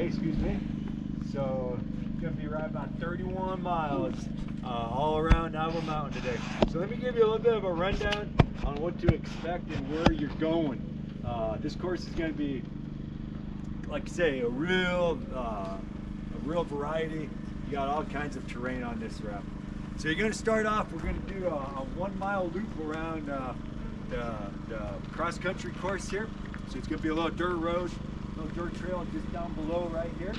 excuse me. So it's gonna be right about 31 miles all around Navajo Mountain today. So let me give you a little bit of a rundown on what to expect and where you're going. This course is gonna be, like I say, a real variety. You got all kinds of terrain on this route. So you're gonna start off, we're gonna do a 1 mile loop around the cross-country course here. So it's gonna be a little dirt road, a little dirt trail just down below right here.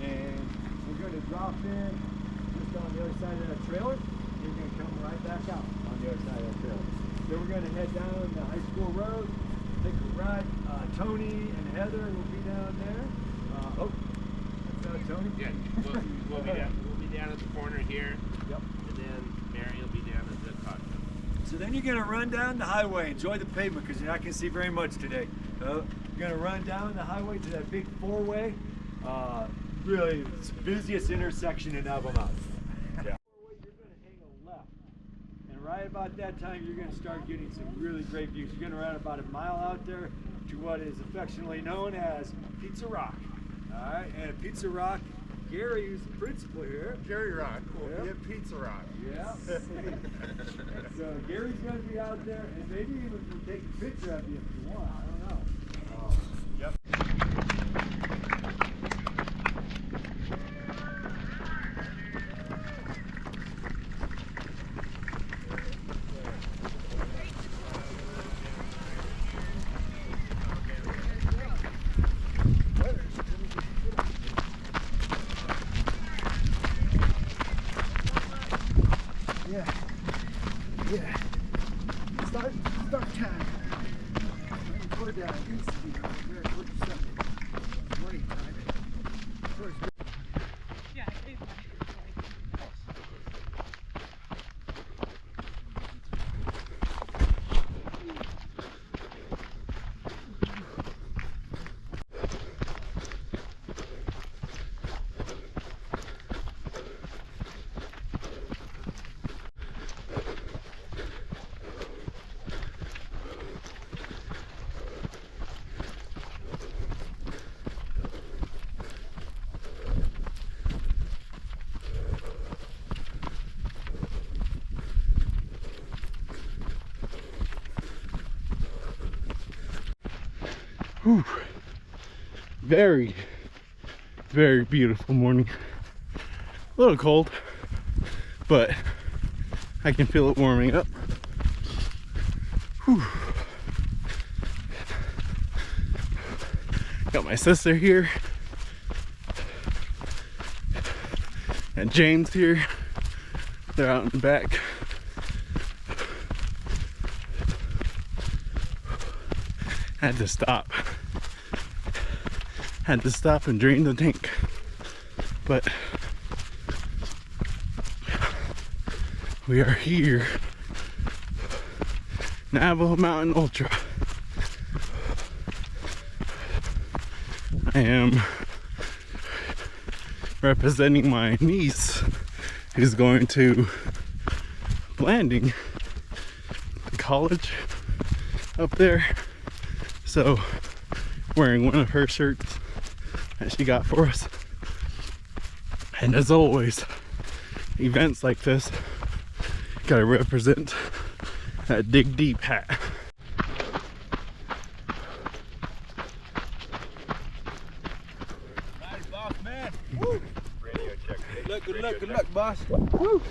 And we're gonna drop in just on the other side of that trailer. And you're gonna come right back out on the other side of that trailer. Then we're gonna head down the high school road, take a ride. Tony and Heather will be down there. Oh, that's Tony? Yeah, we'll be down at the corner here. Yep. And then Mary will be down at the cockpit. So then you're gonna run down the highway, enjoy the pavement because you're not gonna see very much today. You're gonna run down the highway to that big four-way. Really, it's the busiest intersection in Navajo Mountain. Yeah. You're gonna hang a left, and right about that time, you're gonna start getting some really great views. You're gonna run about a mile out there to what is affectionately known as Pizza Rock. All right, and at Pizza Rock, Gary, who's the principal here. Gary Rock will Yep. be at Pizza Rock. Yeah. So Gary's going to be out there, and maybe even we'll take a picture of you if you want. I don't know. Yep. Yeah. Start time. Put it down. Morning time. Yeah, it's Whew. Very, very beautiful morning. A little cold, but I can feel it warming up. Whew. Got my sister here and James here. They're out in the back. Had to stop and drain the tank, but we are here. Navajo Mountain Ultra. I am representing my niece who's going to Blanding College up there. So, wearing one of her shirts that she got for us. And as always, events like this, gotta represent that dig deep hat. Nice, boss man. Woo. Radio check. Good luck, boss. Woo.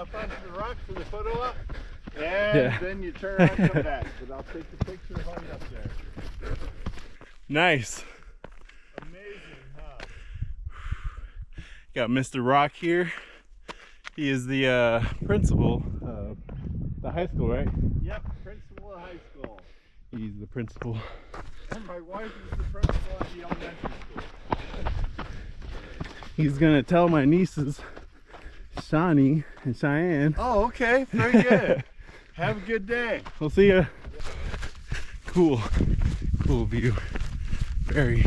up onto the rock for the photo op, and Yeah. then you turn around and come back. But I'll take the picture while you're up there. Nice. Amazing, huh? Got Mr. Rock here. He is the principal of the high school, right? Yep, principal of high school. He's the principal. And my wife is the principal at the elementary school. He's gonna tell my nieces, Shawnee and Cheyenne. Oh, okay, very good. Have a good day. We'll see ya. Cool, cool view. Very.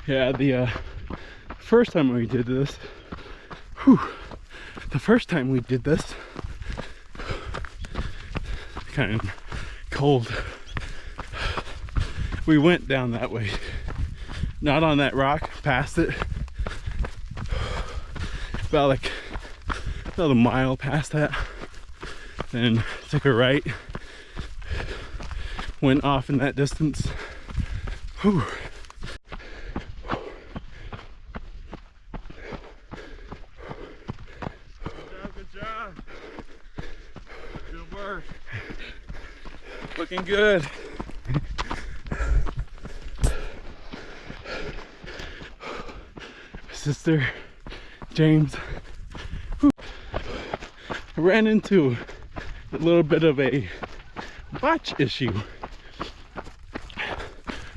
Yeah, the first time we did this, kind of cold. We went down that way, not on that rock, past it, about a mile past that, then took a right, went off in that distance. Whew. Good job. Good work. Looking good. Sister James. Whew. I ran into a little bit of a watch issue.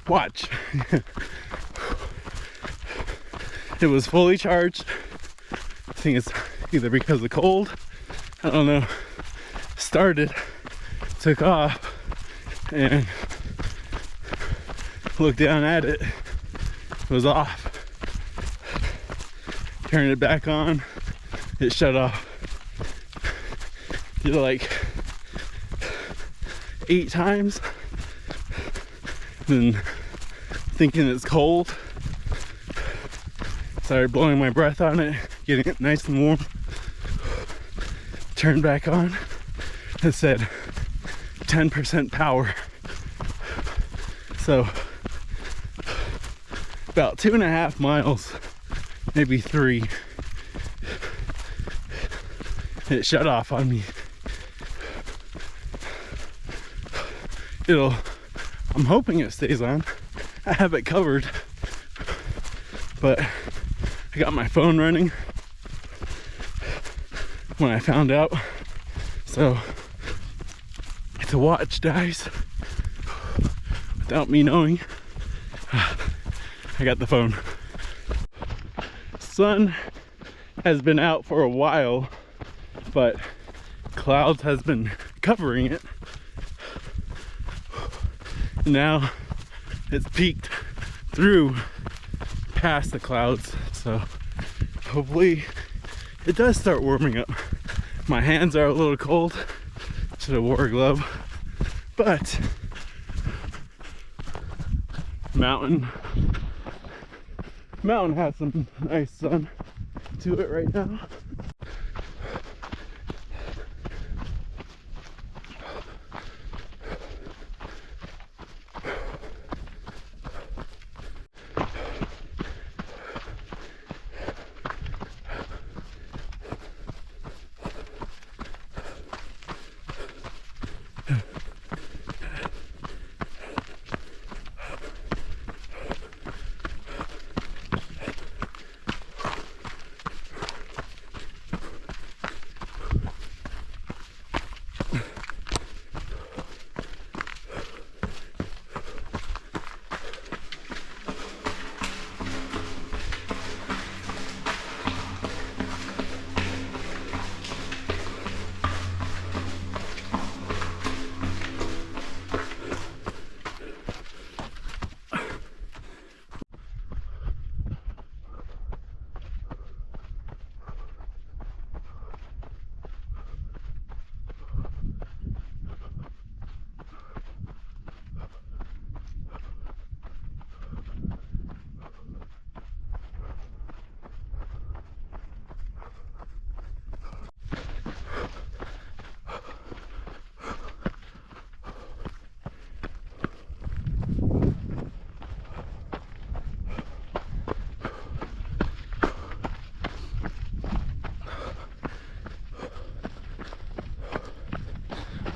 Watch. It was fully charged. I think it's either because of the cold, I don't know. Started, took off, and looked down at it. It was off. Turned it back on, it shut off. Did it like 8 times. Then thinking it's cold, started blowing my breath on it, getting it nice and warm. Turned back on. It said 10% power. So about 2.5 miles, maybe 3, it shut off on me. I'm hoping it stays on. I have it covered, but I got my phone running when I found out. So if the watch dies without me knowing, I got the phone. Sun has been out for a while, but clouds has been covering it. Now it's peaked through past the clouds, so hopefully it does start warming up. My hands are a little cold, should have wore a glove, but mountain has some nice sun to it right now.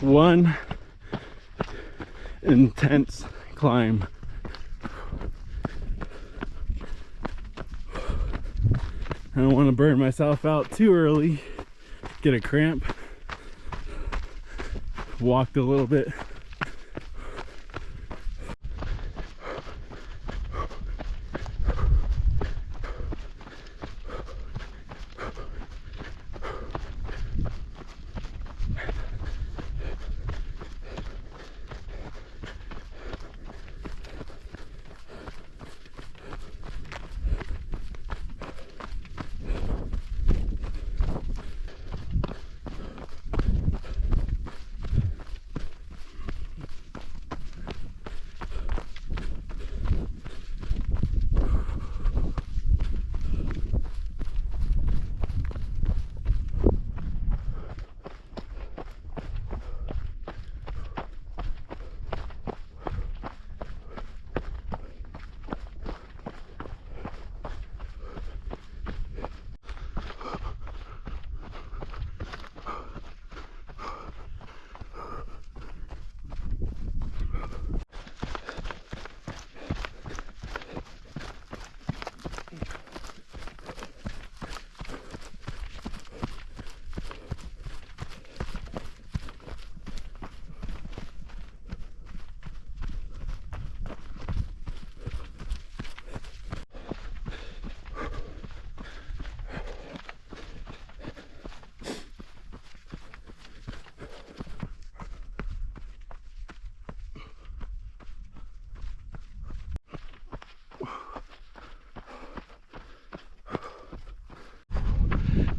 one intense climb. I don't want to burn myself out too early, get a cramp. Walked a little bit.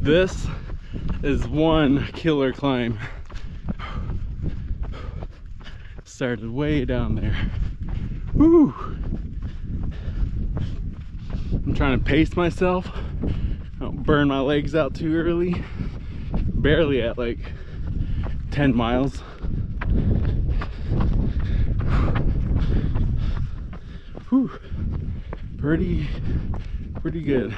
This is one killer climb. Started way down there. Woo! I'm trying to pace myself. I don't burn my legs out too early. Barely at like 10 miles. Whew. Pretty good.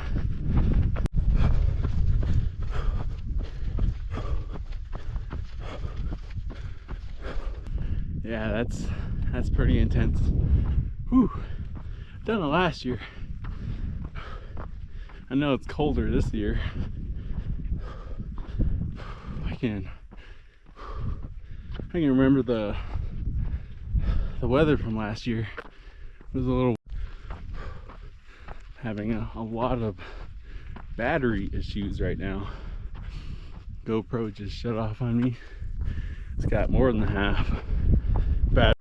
Yeah, that's pretty intense. Whew. Done it last year. I know it's colder this year. I can remember the weather from last year. It was a little having a lot of battery issues right now. GoPro just shut off on me. It's got more than half battery.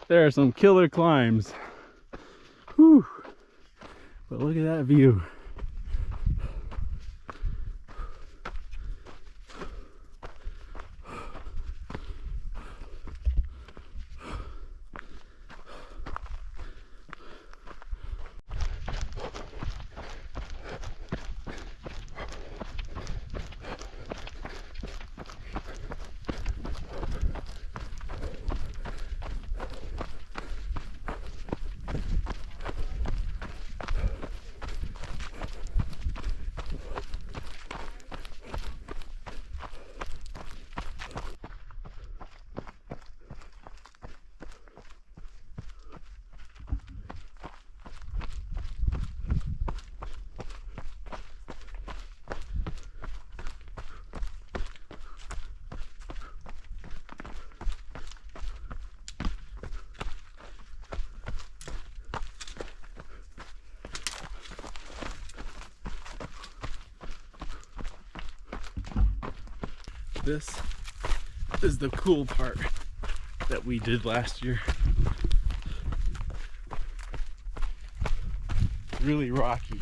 There are some killer climbs. Whew. But look at that view. This is the cool part that we did last year. Really rocky.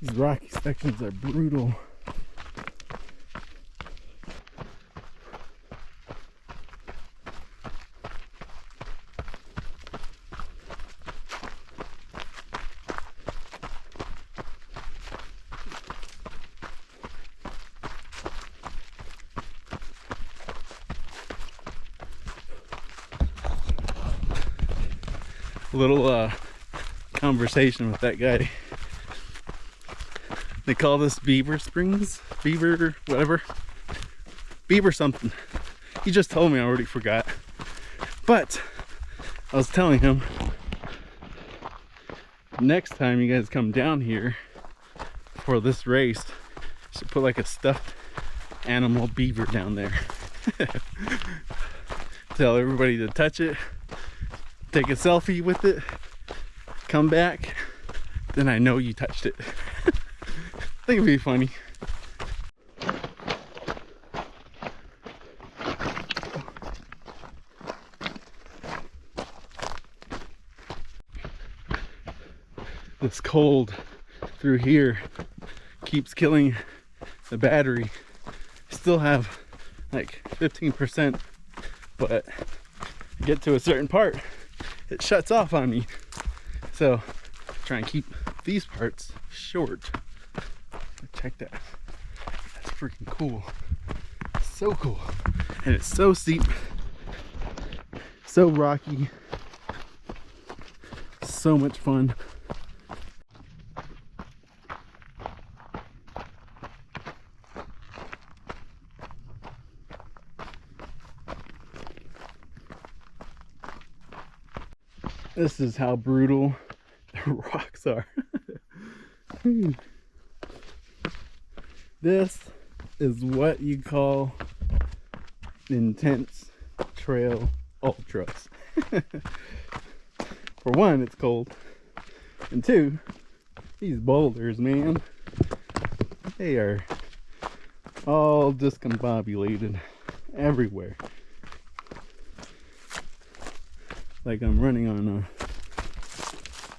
These rocky sections are brutal. Little conversation with that guy. They call this Beaver Springs, Beaver whatever, Beaver something. He just told me, I already forgot. But I was telling him, next time you guys come down here for this race, you should put like a stuffed animal beaver down there. Tell everybody to touch it, take a selfie with it, come back, then I know you touched it. I think it'd be funny. This cold through here keeps killing the battery. Still have like 15%, but get to a certain part, it shuts off on me. So try and keep these parts short. Check that. That's freaking cool. So cool. And it's so steep, so rocky, so much fun. This is how brutal the rocks are. This is what you call intense trail ultras. For one, it's cold. And two, these boulders, man, they are all discombobulated everywhere. Like I'm running on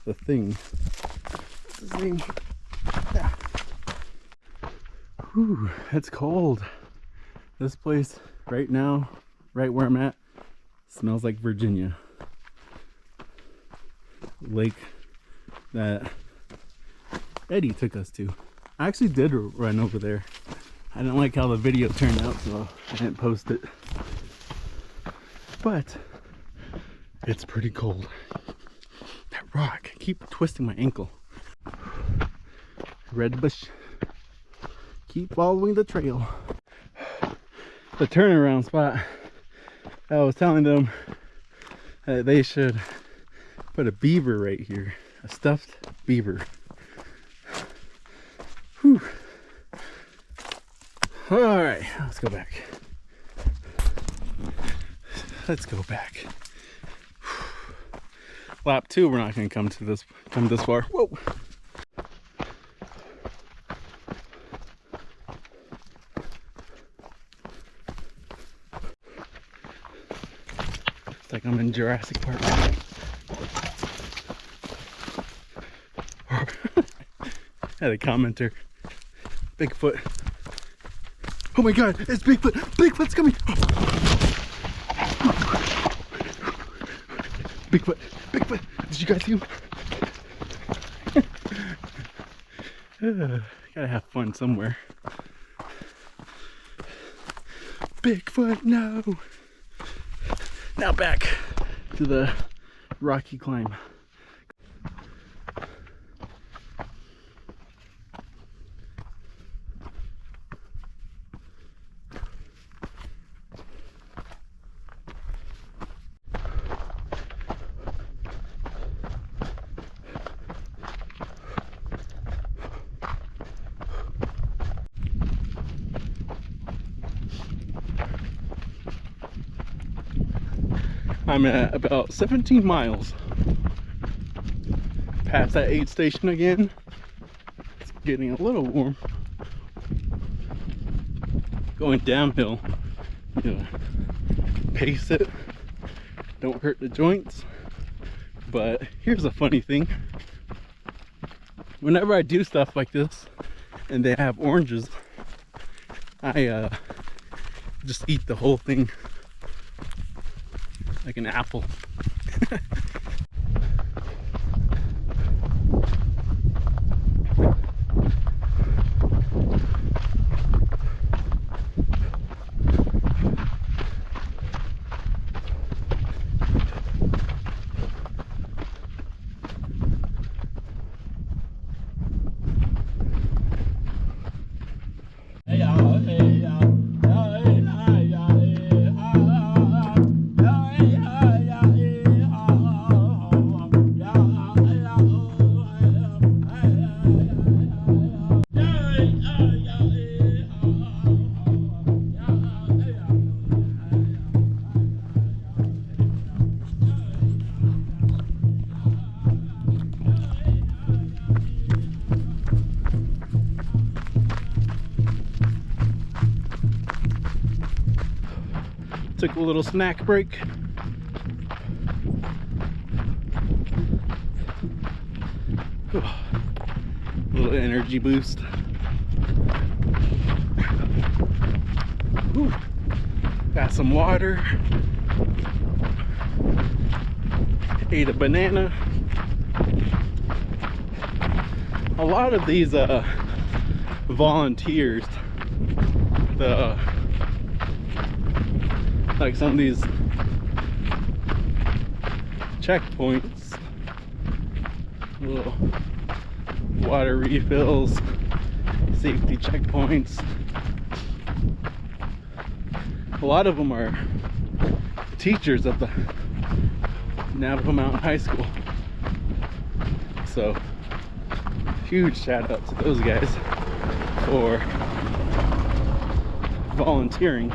the thing. What's his name? Yeah. Whew, it's cold. This place right now, right where I'm at, smells like Virginia. Lake that Eddie took us to. I actually did run over there. I didn't like how the video turned out, so I didn't post it. But it's pretty cold. That rock, I keep twisting my ankle. Red bush. Keep following the trail. The turnaround spot. I was telling them that they should put a beaver right here. A stuffed beaver. Whew. Alright, let's go back. Let's go back. Lap 2, we're not going to come this far. Whoa! It's like I'm in Jurassic Park. Had a commenter. Bigfoot. Oh my god, it's Bigfoot! Bigfoot's coming! Bigfoot! Bigfoot! Did you guys see him? Gotta have fun somewhere. Bigfoot, no! Now back to the rocky climb. I'm at about 17 miles past that aid station again. It's getting a little warm. Going downhill, you know, pace it, don't hurt the joints. But here's a funny thing. whenever I do stuff like this and they have oranges, I just eat the whole thing like an apple. Took a little snack break. Little energy boost. Whew. Got some water. Ate a banana. A lot of these volunteers, like some of these checkpoints, little water refills, safety checkpoints, a lot of them are teachers at the Navajo Mountain High School. So huge shout out to those guys for volunteering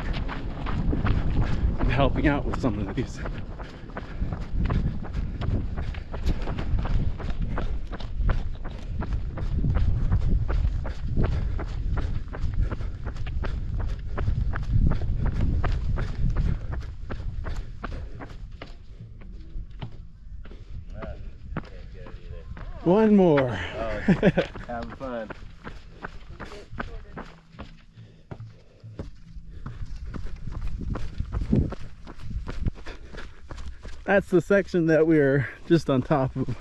and helping out with some of these. One more. Oh, having fun. That's the section that we're just on top of.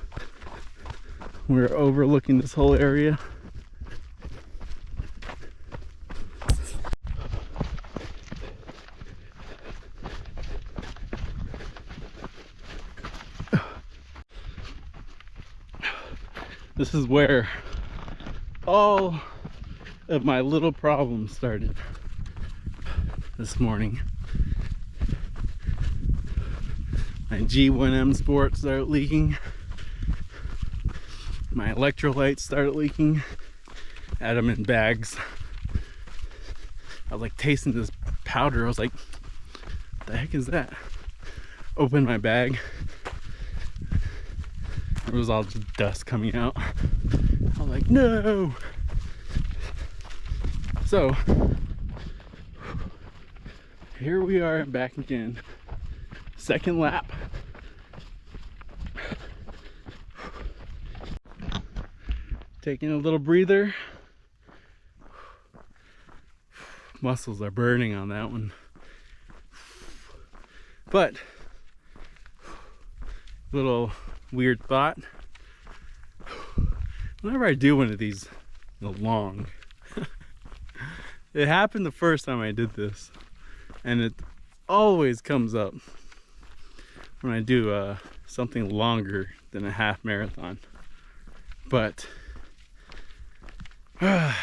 We're overlooking this whole area. This is where all of my little problems started this morning. My G1M Sport started leaking. My electrolytes started leaking. Had them in bags. I was like tasting this powder. I was like, what the heck is that? Opened my bag. It was all just dust coming out. I was like, no! So, here we are back again. Second lap. Taking a little breather. Muscles are burning on that one. But, little weird thought. Whenever I do one of these long, it happened the first time I did this, and it always comes up when I do something longer than a half marathon. But I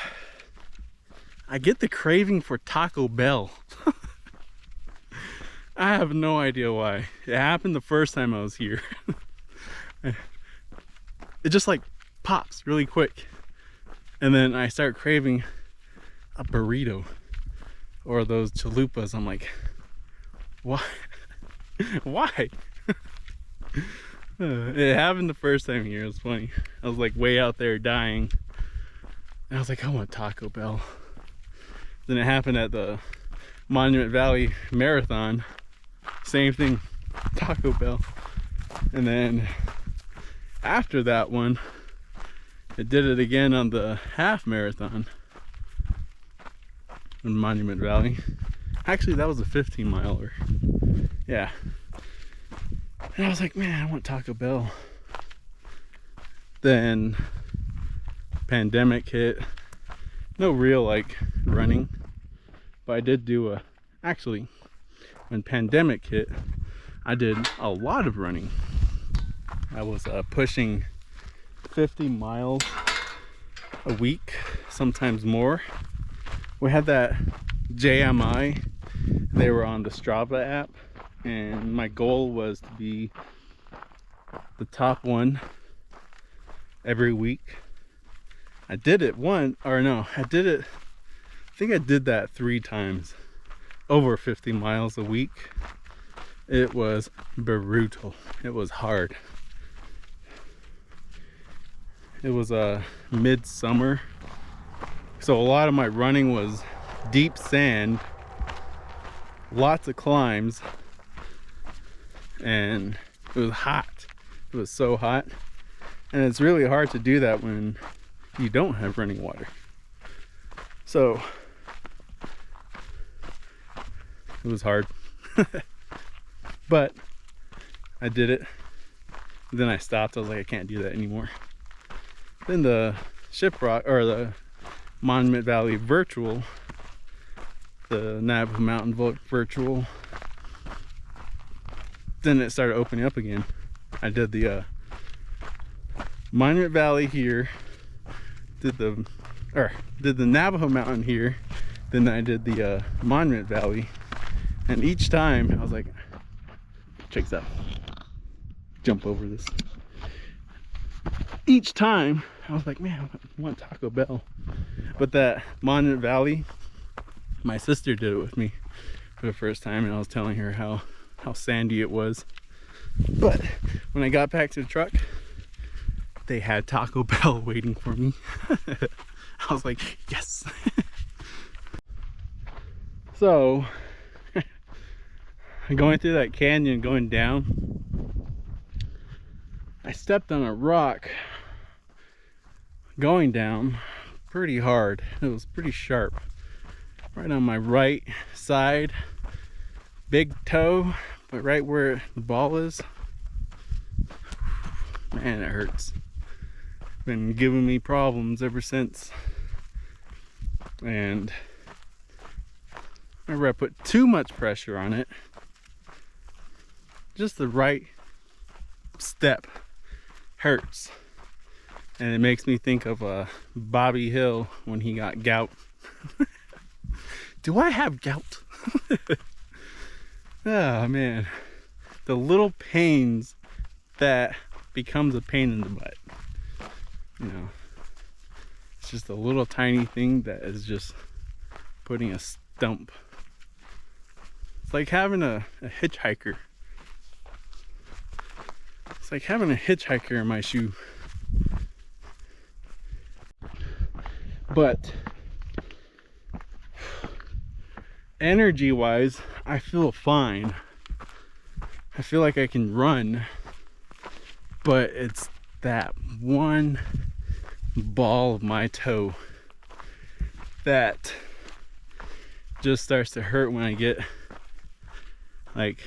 get the craving for Taco Bell. I have no idea why. It happened the first time I was here. It just like pops really quick, and then I start craving a burrito or those chalupas. I'm like, why? Why? It happened the first time here. It was funny. I was like way out there dying, and I was like, I want Taco Bell. Then it happened at the Monument Valley Marathon. Same thing, Taco Bell. And then after that one, I did it again on the half marathon in Monument Valley. Actually, that was a 15 miler. Yeah. And I was like, man, I want Taco Bell. Then pandemic hit. No real like running. But I did do actually, when pandemic hit, I did a lot of running. I was pushing 50 miles a week, sometimes more. We had that JMI. They were on the Strava app, and my goal was to be the top one every week. I did it I think I did that 3 times, over 50 miles a week. It was brutal. It was hard. It was midsummer, so a lot of my running was deep sand, lots of climbs, and it was hot. It was so hot, and it's really hard to do that when you don't have running water. So it was hard. But I did it. Then I stopped. I was like, I can't do that anymore. Then the Shiprock, or the Monument Valley virtual, the Navajo Mountain virtual, then it started opening up again. I did the Monument Valley here, did the Navajo Mountain here, then I did the Monument Valley, and each time I was like, check this out, jump over this. Each time I was like, man, I want Taco Bell. But that Monument Valley, my sister did it with me for the first time, and I was telling her how sandy it was. But when I got back to the truck, they had Taco Bell waiting for me. I was like, yes. So going through that canyon, going down, I stepped on a rock going down pretty hard. It was pretty sharp, right on my right side, big toe, but right where the ball is, man, it hurts. Been giving me problems ever since. And whenever I put too much pressure on it, just the right step hurts. And it makes me think of Bobby Hill when he got gout. Do I have gout? Oh man, the little pains that becomes a pain in the butt. You know, it's just a little tiny thing that is just putting a stump. It's like having a hitchhiker. It's like having a hitchhiker in my shoe. But energy wise, I feel fine. I feel like I can run, but it's that one ball of my toe that just starts to hurt when I get like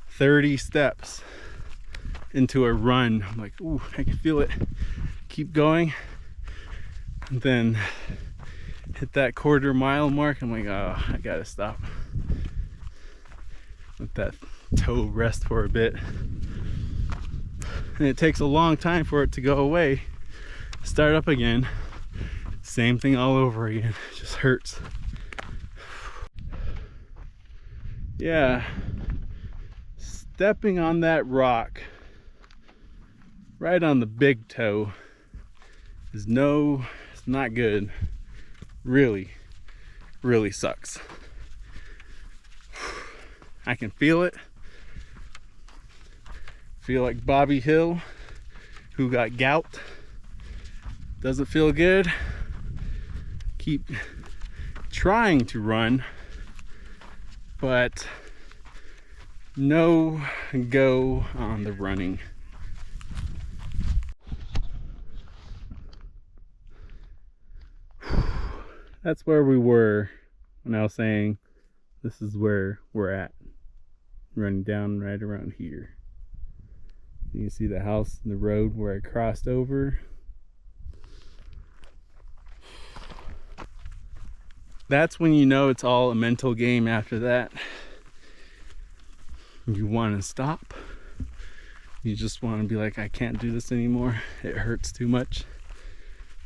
30 steps into a run. I'm like, ooh, I can feel it. Keep going. And then hit that quarter mile mark. I'm like, oh, I gotta stop. Let that toe rest for a bit. And it takes a long time for it to go away. Start up again. Same thing all over again. It just hurts. Yeah. Stepping on that rock right on the big toe is it's not good. Really sucks. I can feel it. Feel like Bobby Hill, who got gout. Doesn't feel good. Keep trying to run, but no go on the running. that's where we were when I was saying this is where we're at. Running down right around here. You can see the house and the road where I crossed over. That's when you know it's all a mental game after that. You want to stop. You just want to be like, I can't do this anymore. It hurts too much.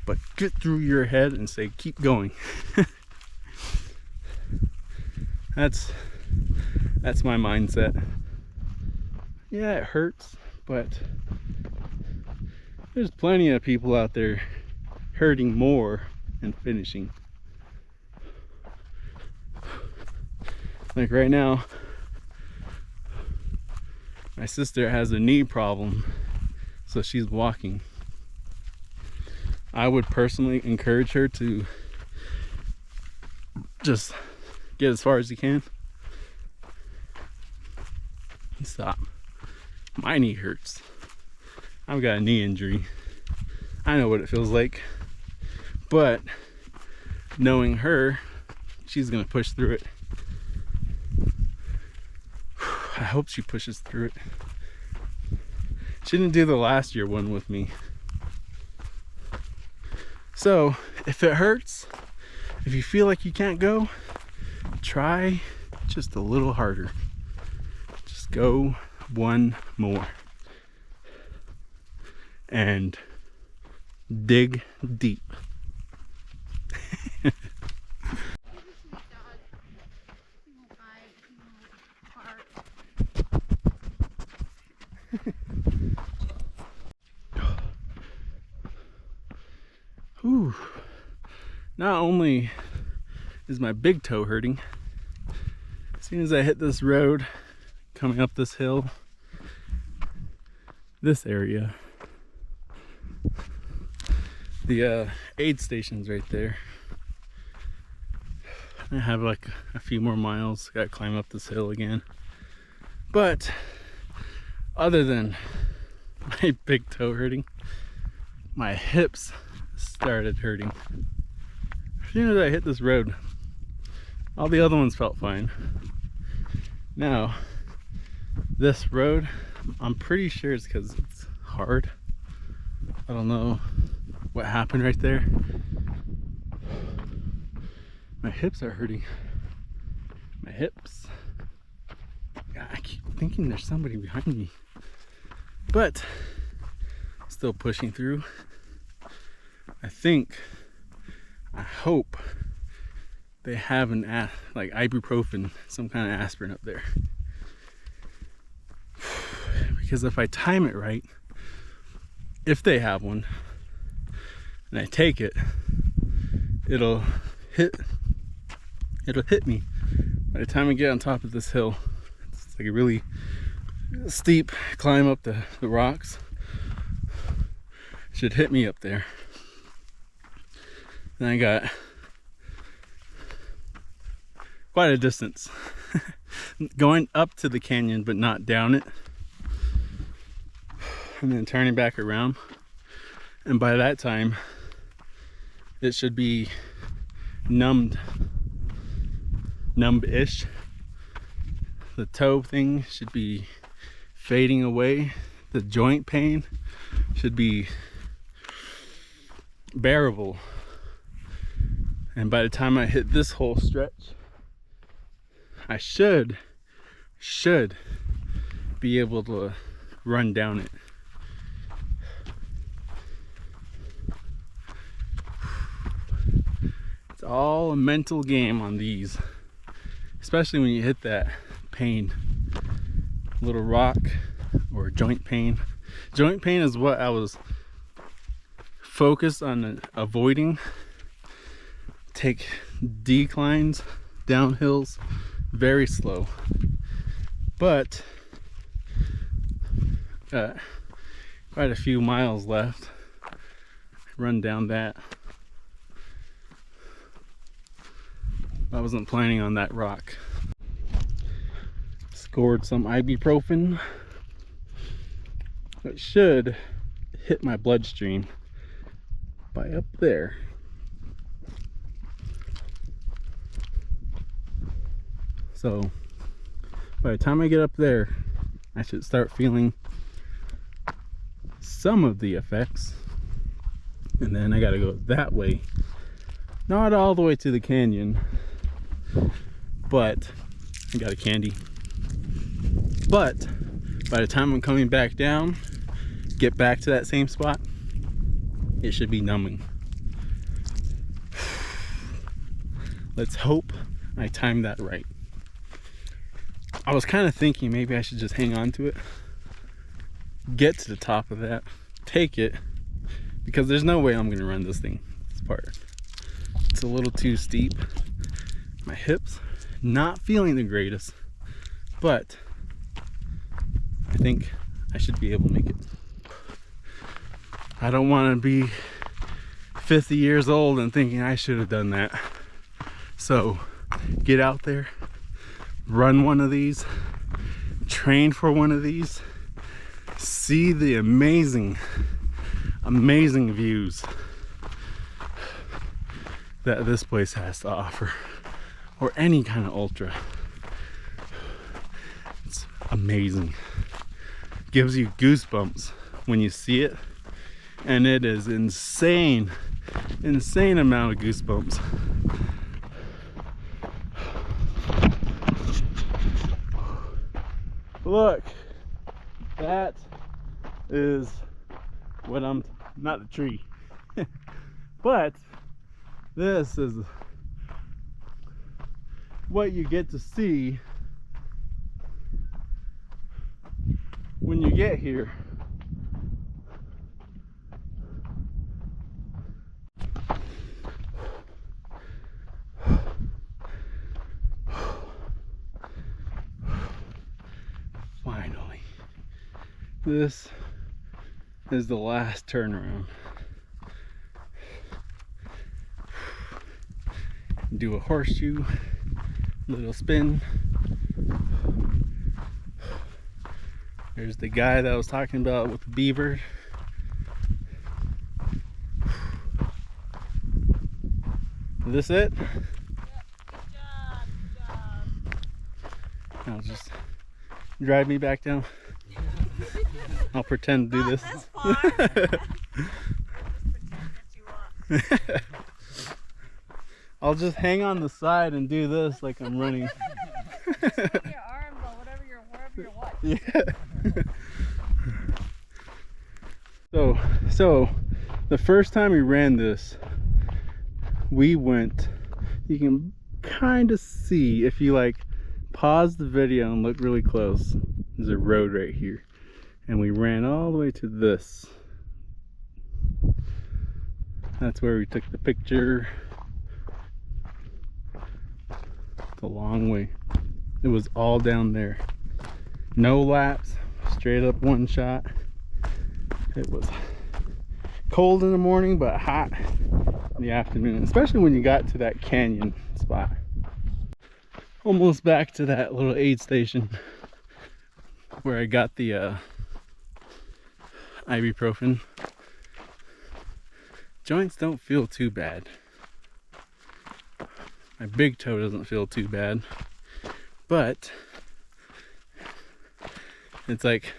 But get through your head and say, keep going. That's my mindset. Yeah, it hurts, but there's plenty of people out there hurting more and finishing. Like right now, my sister has a knee problem, so she's walking. I would personally encourage her to just get as far as you can and stop. My knee hurts. I've got a knee injury. I know what it feels like, but knowing her, she's gonna push through it. I hope she pushes through it. She didn't do the last year one with me. So if it hurts, if you feel like you can't go, try just a little harder. Just go one more. And dig deep. Whew. Not only is my big toe hurting, as soon as I hit this road coming up this hill, this area, the aid station's right there. I have like a few more miles, gotta climb up this hill again. But other than my big toe hurting, my hips started hurting. As soon as I hit this road, all the other ones felt fine. Now, this road, I'm pretty sure it's because it's hard. I don't know what happened right there. My hips are hurting. My hips. I keep thinking there's somebody behind me. But, still pushing through. I hope they have an like ibuprofen, some kind of aspirin up there. Because if I time it right, if they have one, and I take it, it'll hit me. By the time I get on top of this hill, it's like a really steep climb up the rocks. It should hit me up there. Then I got quite a distance going up to the canyon but not down it, and then turning back around, and by that time it should be numb-ish. The toe thing should be fading away. The joint pain should be bearable. And by the time I hit this whole stretch, I should be able to run down it. It's all a mental game on these, especially when you hit that pain. Little rock or joint pain. Joint pain is what I was focused on avoiding. Take declines, downhills, very slow. But quite a few miles left. Run down that. I wasn't planning on that rock. Scored some ibuprofen. It should hit my bloodstream by up there. So by the time I get up there, I should start feeling some of the effects. And then I gotta go that way, not all the way to the canyon, but I got a candy. But by the time I'm coming back down, get back to that same spot, it should be numbing. Let's hope I timed that right. I was kind of thinking maybe I should just hang on to it, get to the top of that, take it, because there's no way I'm gonna run this thing, this part. It's a little too steep. My hips, not feeling the greatest, but I think I should be able to make it. I don't want to be 50 years old and thinking I should have done that. So get out there, run one of these, train for one of these, see the amazing views that this place has to offer, or any kind of ultra. It's amazing. Gives you goosebumps when you see it, and it is insane amount of goosebumps. Look, that is what I'm, not a tree, but this is what you get to see when you get here. Finally, this is the last turnaround. Do a horseshoe, little spin. There's the guy that I was talking about with the beaver. Is this it? Yep. Good job. I'll just drive me back down. I'll pretend to do this. This far. Just pretend that you walk. I'll just hang on the side and do this like I'm running. Just move your arms or wherever you're watching. Yeah. So the first time we ran this, we went, you can kind of see if you like pause the video and look really close, there's a road right here, and we ran all the way to this. That's where we took the picture. It's a long way. It was all down there, no laps, straight up one shot. It was cold in the morning but hot in the afternoon, especially when you got to that canyon spot. Almost back to that little aid station where I got the ibuprofen. Joints don't feel too bad. My big toe doesn't feel too bad, but it's like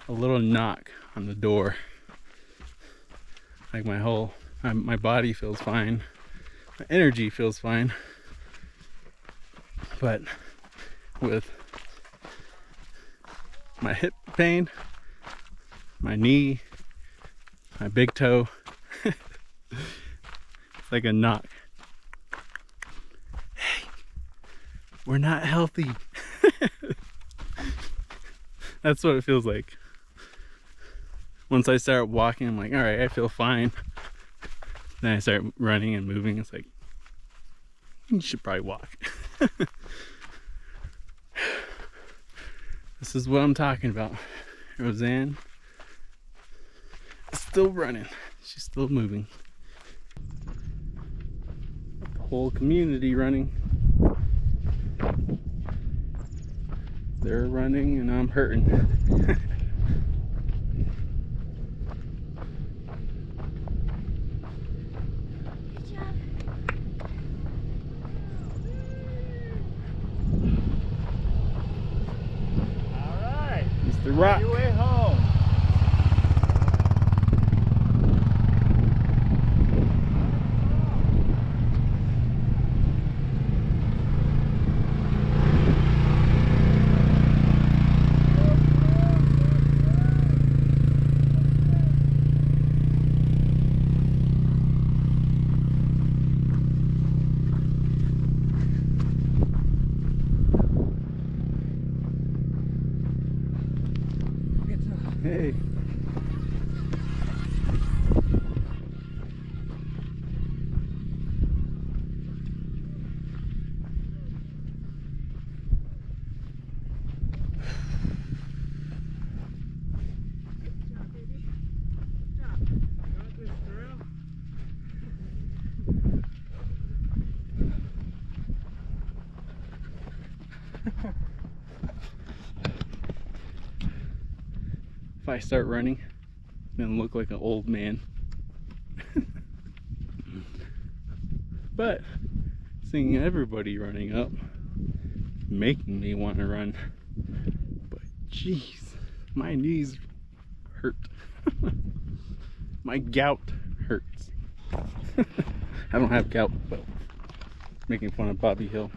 a little knock on the door. Like my body feels fine, my energy feels fine, but with my hip pain, my knee, my big toe, it's like a knock. Hey, we're not healthy. That's what it feels like. Once I start walking, I'm like, all right, I feel fine. Then I start running and moving. It's like, you should probably walk. This is what I'm talking about. Roseanne is still running. She's still moving. The whole community running. They're running and I'm hurting. The rock. Your way home. Hey. If I start running, then look like an old man. But seeing everybody running up, making me want to run. But jeez, my knees hurt. My gout hurts. I don't have gout, but making fun of Bobby Hill.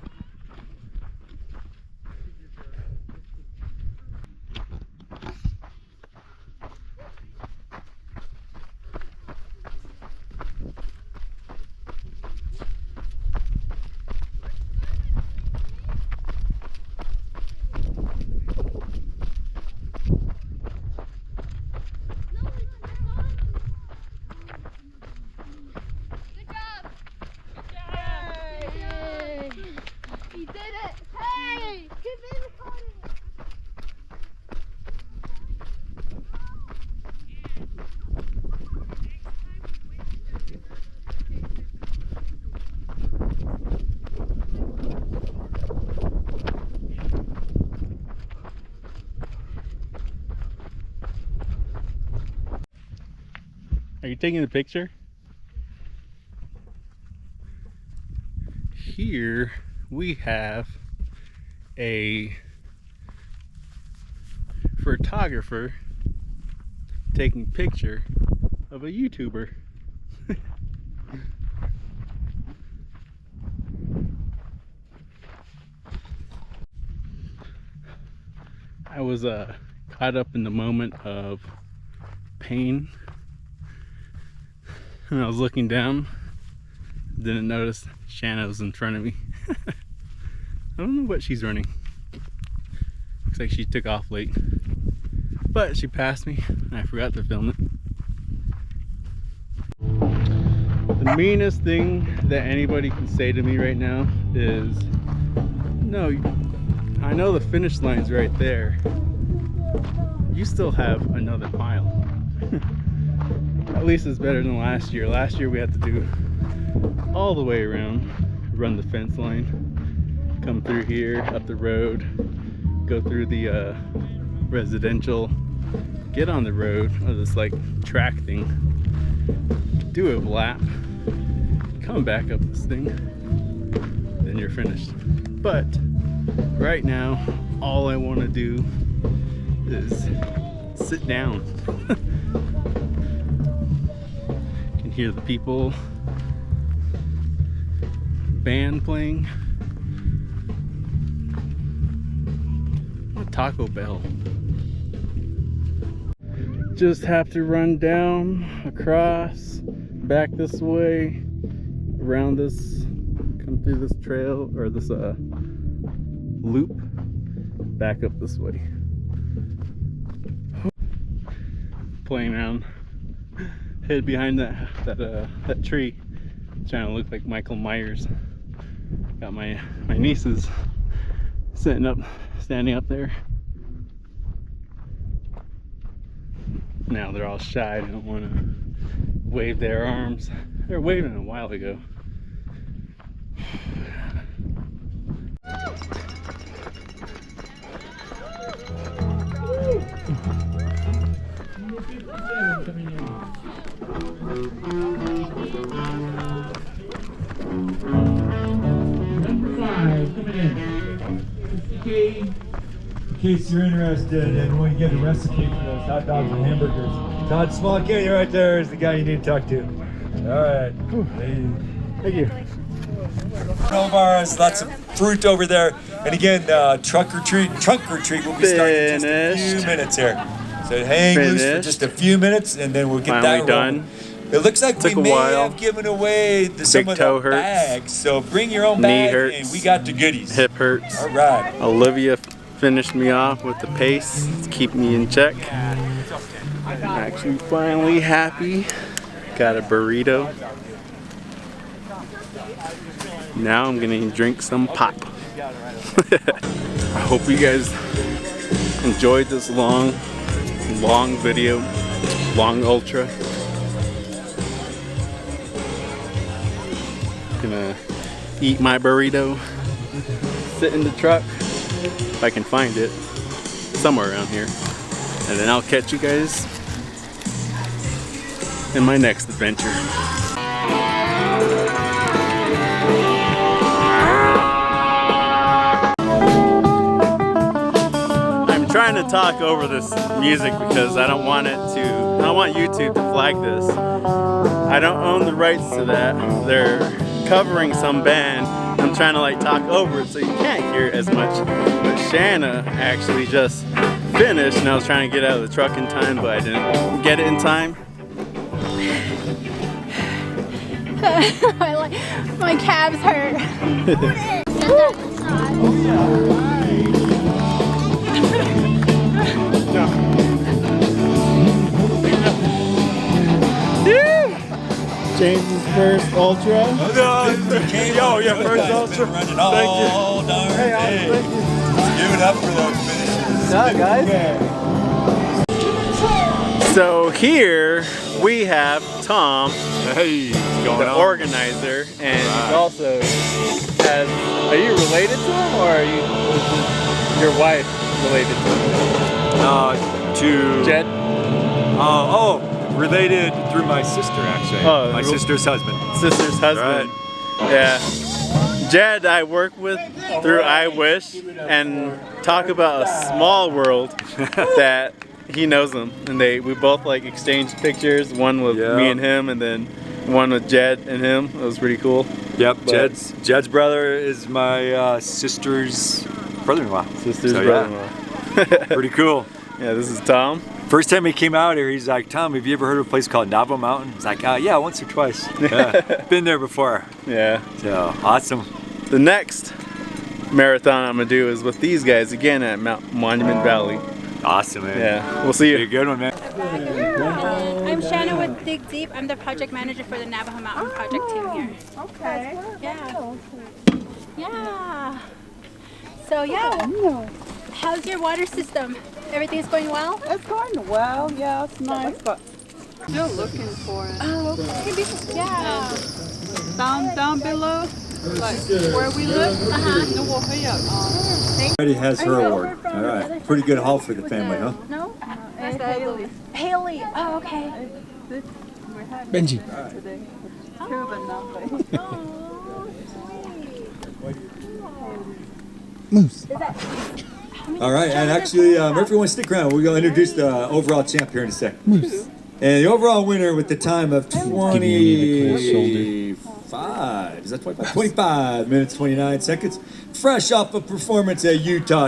He did it! Hey! Give me the corner! Are you taking a picture? Here we have a photographer taking a picture of a YouTuber. I was caught up in the moment of pain, and I was looking down, didn't notice Shanna was in front of me. I don't know what she's running. Looks like she took off late, but she passed me and I forgot to film it. The meanest thing that anybody can say to me right now is, no, I know the finish line's right there. You still have another mile. At least it's better than last year. Last year we had to do all the way around, run the fence line, come through here, up the road, go through the residential, get on the road, or this like track thing, do a lap, come back up this thing, then you're finished. But right now, all I want to do is sit down. You can hear the people, band playing. What Taco Bell? Just have to run down, across, back this way, around this, come through this trail or this loop, back up this way. Playing around, hid behind that tree, trying to look like Michael Myers. Got my nieces standing up there. Now they're all shy, they don't want to wave their arms. They were waving a while ago. Number 5 coming in. case you're interested and want to get a recipe for those hot dogs and hamburgers. Todd Small Kitty right there is the guy you need to talk to. All right. Thank you. Bars, lots of fruit over there. And again, trunk or treat will be starting in just a few minutes here. So hang loose for just a few minutes and then we'll get that done. It looks like we may have given away some of the bags. So bring your own bag and we got the goodies. Hip hurts. All right. Olivia finished me off with the pace to keep me in check. I'm actually finally happy. Got a burrito. Now I'm gonna drink some pop. I hope you guys enjoyed this long video, long ultra. Gonna eat my burrito, sit in the truck if I can find it somewhere around here, and then I'll catch you guys in my next adventure. I'm trying to talk over this music because I don't want YouTube to flag this. I don't own the rights to that. They're covering some band. I'm trying to like talk over it so you can't hear it as much. But Shanna actually just finished and I was trying to get out of the truck in time, but I didn't get it in time. My calves hurt. James's first ultra. Yo, your first ultra. Thank you. Hey, thank you. Give it up for those finishers. Guys. So here we have Tom, the organizer, and he also has. Are you related to him, or are you your wife related to him? Jed. Related through my sister, actually. Oh, my sister's husband. Sister's husband. Right. Yeah. Jed, I work with through I Wish, and talk about a small world that he knows him, and we both like exchanged pictures. One with me and him, and then one with Jed and him. It was pretty cool. Yep. Jed's brother is my sister's brother-in-law. Brother-in-law. Pretty cool. Yeah, this is Tom. First time he came out here, he's like, Tom, have you ever heard of a place called Navajo Mountain? He's like, yeah, once or twice. Yeah, been there before. Yeah. So, awesome. The next marathon I'm gonna do is with these guys again at Monument Valley. Awesome, man. Yeah, we'll see you. Be a good one, man. I'm Shanna with Dig Deep. I'm the project manager for the Navajo Mountain project team here. Okay. Yeah. Yeah. So how's your water system? Everything's going well? It's going well, yeah, it's nice, but still looking for it. Oh, okay. Yeah. Down below, like where we live, Already has her award. All right. Pretty good haul for the family, huh? No? It's Haley. Haley. Oh, okay. Benji. Today. Two, but nothing. Oh, sweet. Moose. All right, and actually, everyone stick around. We're going to introduce the overall champ here in a sec. Moose. And the overall winner with the time of 25. Is that 25? 25 minutes, 29 seconds. Fresh off a performance at Utah.